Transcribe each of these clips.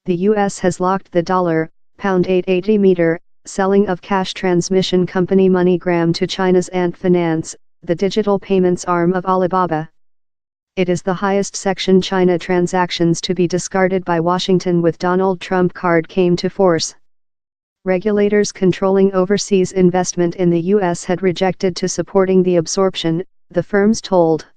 The U.S. has locked the $pound 880 meter selling of cash transmission company Moneygram to China's Ant Finance, the digital payments arm of Alibaba. It is the highest section China transactions to be discarded by Washington with Donald Trump card came to force. Regulators controlling overseas investment in the U.S. had rejected to supporting the absorption, the firms told.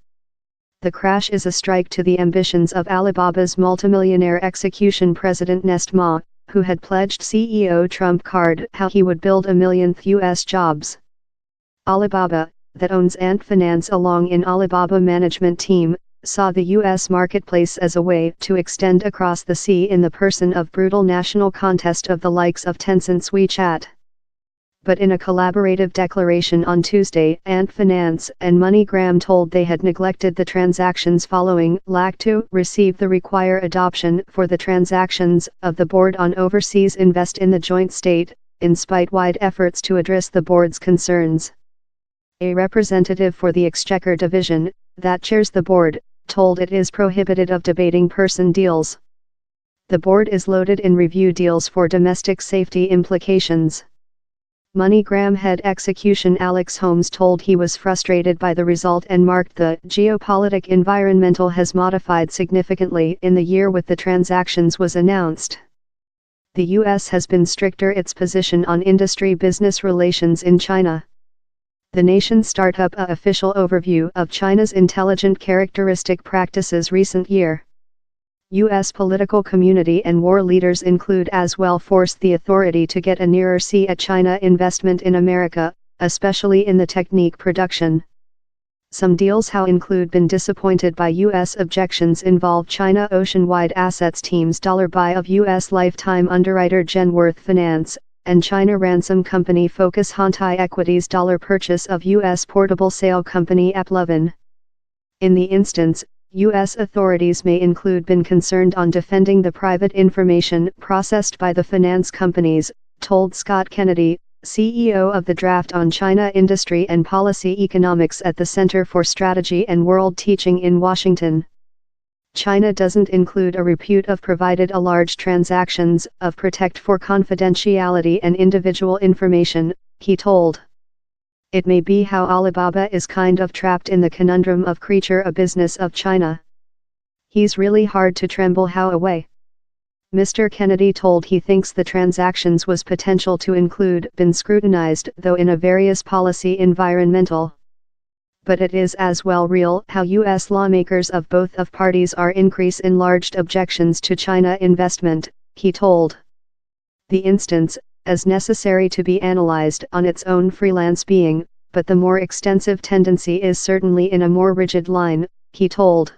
The crash is a strike to the ambitions of Alibaba's multimillionaire execution president Nest Ma, who had pledged CEO Trump card how he would build a millionth U.S. jobs. Alibaba, that owns Ant Finance along in Alibaba management team, saw the U.S. marketplace as a way to extend across the sea in the person of brutal national contest of the likes of Tencent's WeChat. But in a collaborative declaration on Tuesday, Ant Finance and Moneygram told they had neglected the transactions following lack to receive the required adoption for the transactions of the board on overseas invest in the joint state, in spite wide efforts to address the board's concerns. A representative for the Exchequer division, that chairs the board, told it is prohibited of debating person deals. The board is loaded in review deals for domestic safety implications. Moneygram head execution Alex Holmes told he was frustrated by the result and marked the geopolitical environmental has modified significantly in the year with the transactions was announced. The U.S. has been stricter its position on industry-business relations in China. The nation's startup official overview of China's intelligent characteristic practices recent year. U.S. political community and war leaders include as well forced the authority to get a nearer see at China investment in America, especially in the technique production. Some deals how include been disappointed by U.S. objections involve China Oceanwide Assets Team's $buy of U.S. lifetime underwriter Genworth Finance, and China ransom company Focus Hantai Equities purchase of U.S. portable sale company Applovin. In the instance, U.S. authorities may include been concerned on defending the private information processed by the finance companies, told Scott Kennedy, CEO of the Draft on China Industry and Policy Economics at the Center for Strategy and World Teaching in Washington. China doesn't include a repute of provided a large transactions of protect for confidentiality and individual information, he told. It may be how Alibaba is kind of trapped in the conundrum of creature a business of China. He's really hard to tremble how away. Mr. Kennedy told he thinks the transactions was potential to include been scrutinized though in a various policy environmental. But it is as well real how U.S. lawmakers of both of parties are increase enlarged objections to China investment, he told. The instance, as necessary to be analyzed on its own freelance being, but the more extensive tendency is certainly in a more rigid line, he told.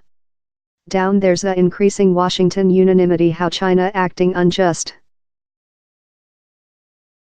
Down there's a increasing Washington unanimity how China acting unjust.